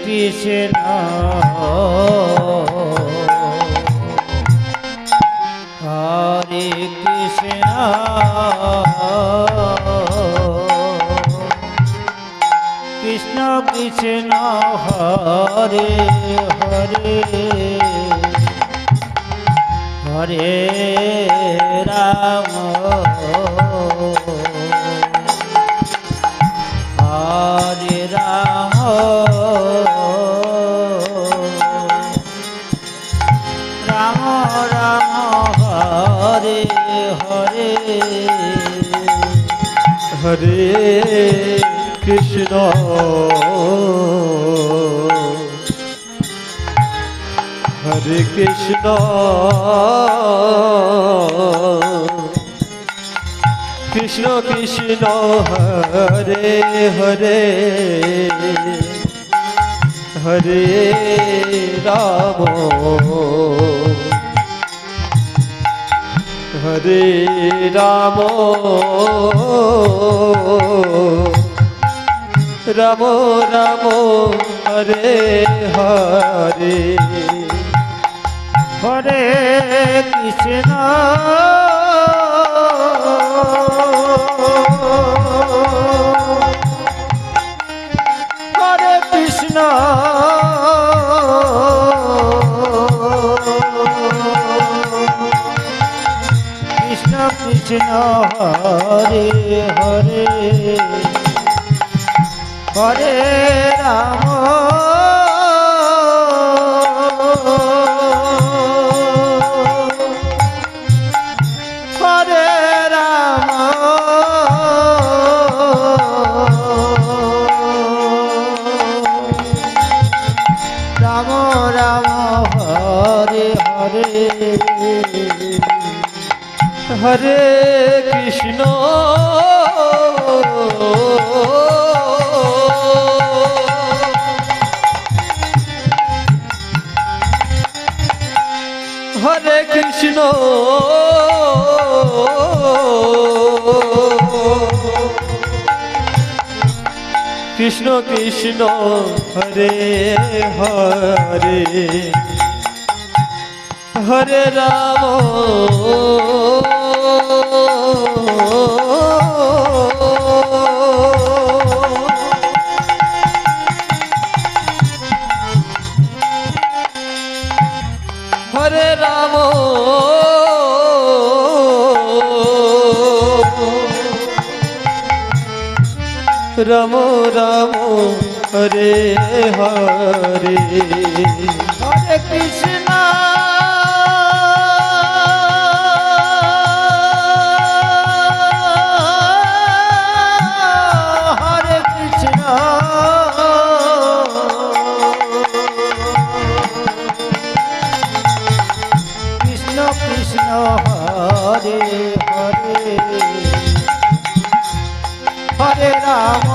Krishna Hare Krishna Krishna Krishna Hare Hare Hare Ram Hare Ram Ram Ram Hare Hare Hare Krishna Hare Krishna Krishna Krishna Hare Hare Hare Ram Hare Ram Ram Ram Hare Hare Hare Krishna Hare Krishna Krishna Krishna Hare Hare Hare Ram Hare Ram Ram Ram Hare Hare Hare Krishna Hare Krishna Krishna Krishna Hare Hare Hare Ram Hare Ram Ram Ram Hare Hare Hare Krishna Hare Krishna Krishna Krishna Hare Hare Hare Ram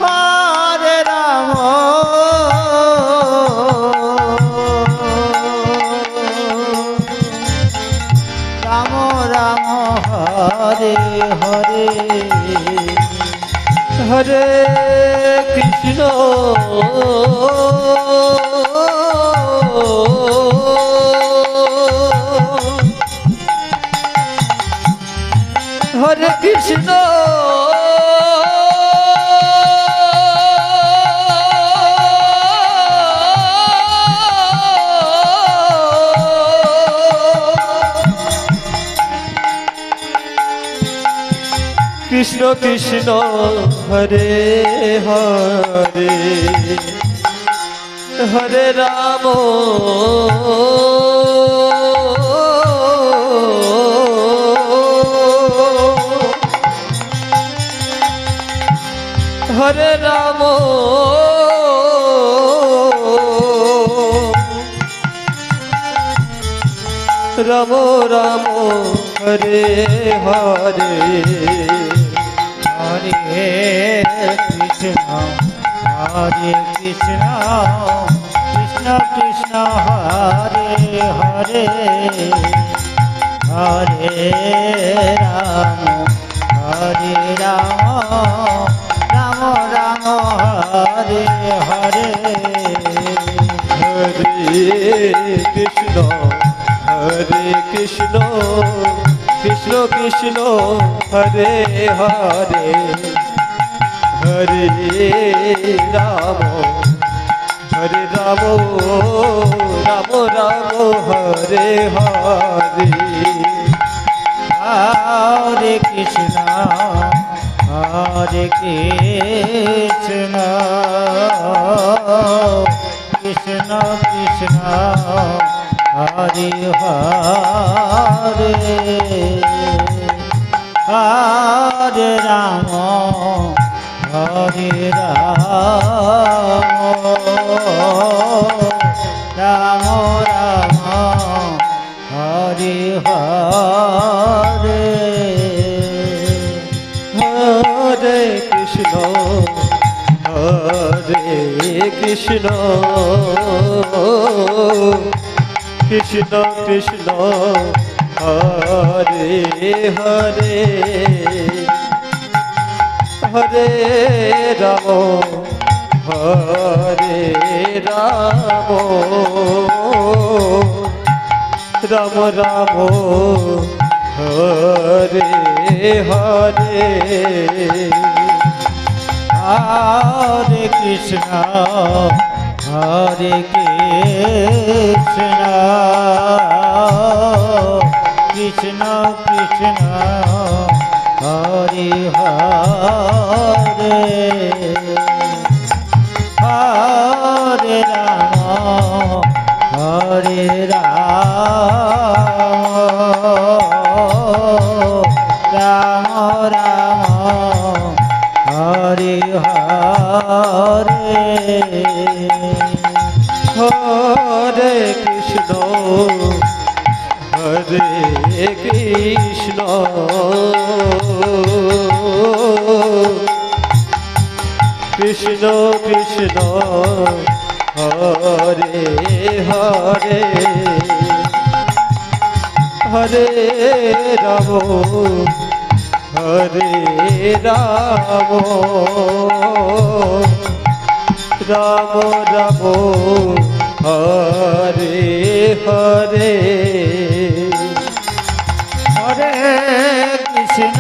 Hare Ram Ram Ram Hare Hare Hare Krishna Hare Krishna Krishna Krishna Hare Hare Hare Ram Hare Ram Ram Ram Hare Hare Hare Krishna Hare Krishna Krishna Krishna Hare Hare Hare Ram Hare Ram Ram Ram Hare Hare Hare Krishna Krishna Krishna Hare Hare Hare Ram Ram Ram Hare Hare Hare Krishna Krishna Krishna Krishna Hare Hare Hare Ram Ram Ram Hare Hare Hare Krishna Krishna Krishna Hare Hare Hare Ram Ram Ram Hare Hare Hare Krishna Krishna Krishna Hare Hare Hare Ram Ram Ram Hare Hare Hare Krishna Krishna Krishna Hare Hare Hare Ram Ram Ram Hare Hare Hare Krishna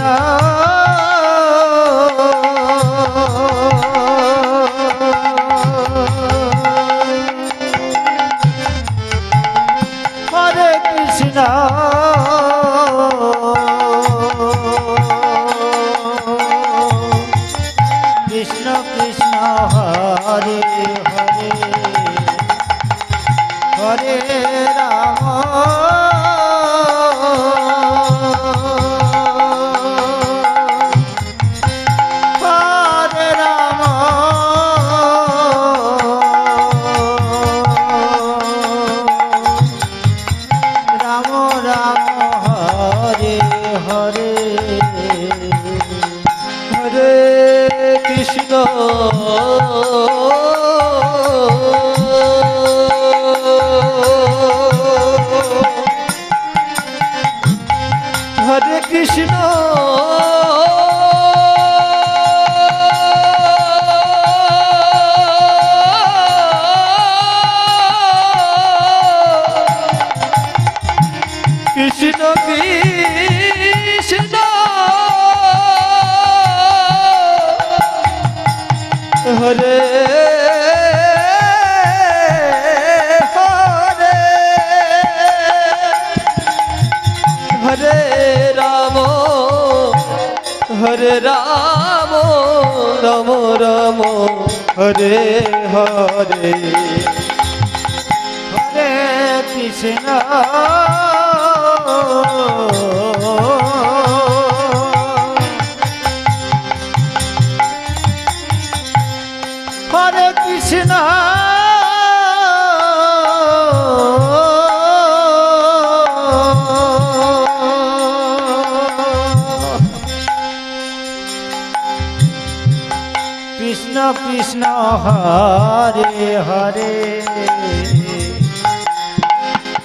Hare Krishna Krishna Krishna Hare Hare Hare Ram Hare Ram Ram Ram Hare Hare Hare Krishna Hare Krishna Krishna Krishna Hare Hare Hare Ram Ram Ram Hare Hare Hare Krishna Hare Krishna Krishna Krishna Hare Hare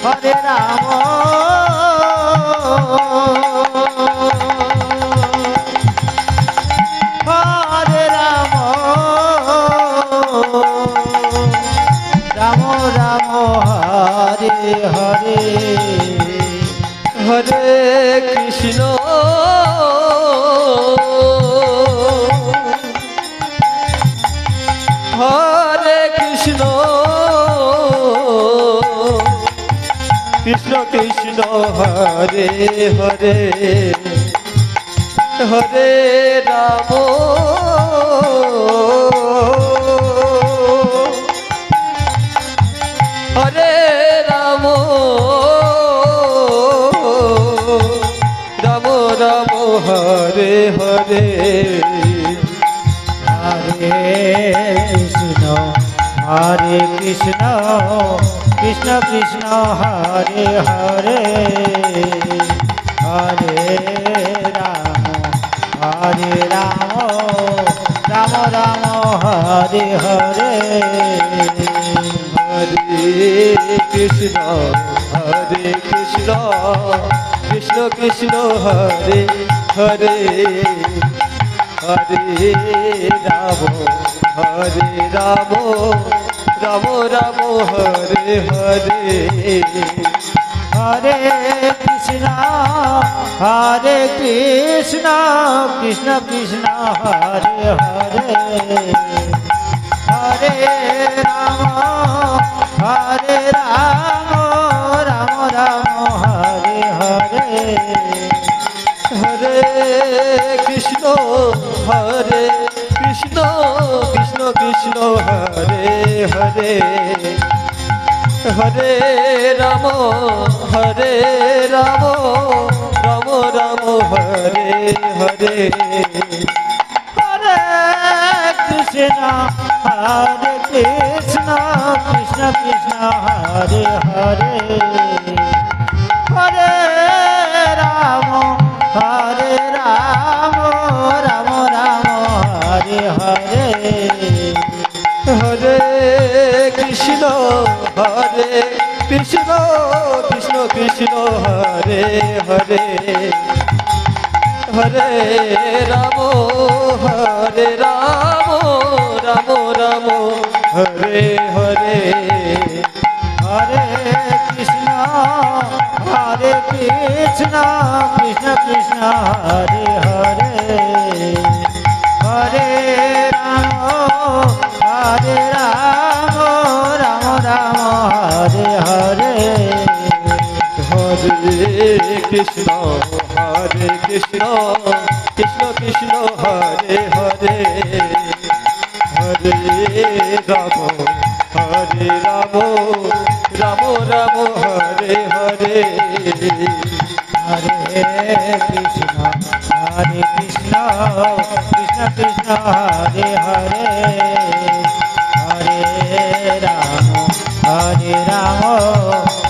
Hare Ram Krishna Hare Krishna Krishna Krishna Hare Hare Hare Ram Hare Ram Ram Ram Hare Hare Hare Krishna Hare Krishna Krishna Krishna Hare Hare Hare Ram Ram Ram Hare Hare Hare Krishna Krishna Krishna Hare Hare Hare Ram Ram Ram Ram Hare Hare Hare Krishna Krishna Krishna Hare Hare Hare Ram Ram Ram Hare Hare Hare Krishna Krishna Krishna Hare Hare Hare Ram Ram Ram Hare Hare Hare Krishna Krishna Krishna Hare Hare Hare Ram Ram Ram Hare Hare Hare Krishna Krishna Krishna Hare Hare Hare Ram Ram Ram Hare Hare Hare Krishna Krishna Krishna Hare Hare Hare Ram Ram Hare Hare Hare Krishna Krishna Krishna Hare Hare Hare Ram Ram Ram Hare Hare Hare Krishna Krishna Krishna Hare Hare Hare Ram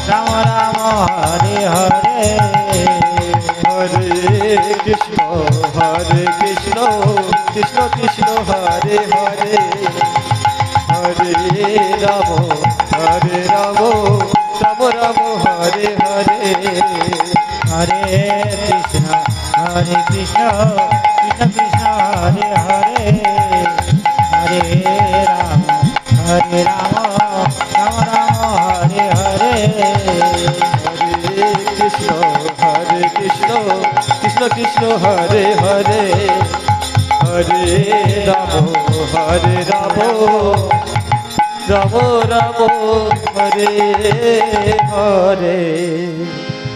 Ram Ram Hare Hare Hare Krishna Krishna Krishna Hare Hare Hare Ram Ram Ram Hare Hare Hare Krishna Krishna Krishna Hare Hare Hare Ram Ram Ram Hare Hare Hare Krishna Krishna Hare Hare Hare Ram Ram Ram Hare Hare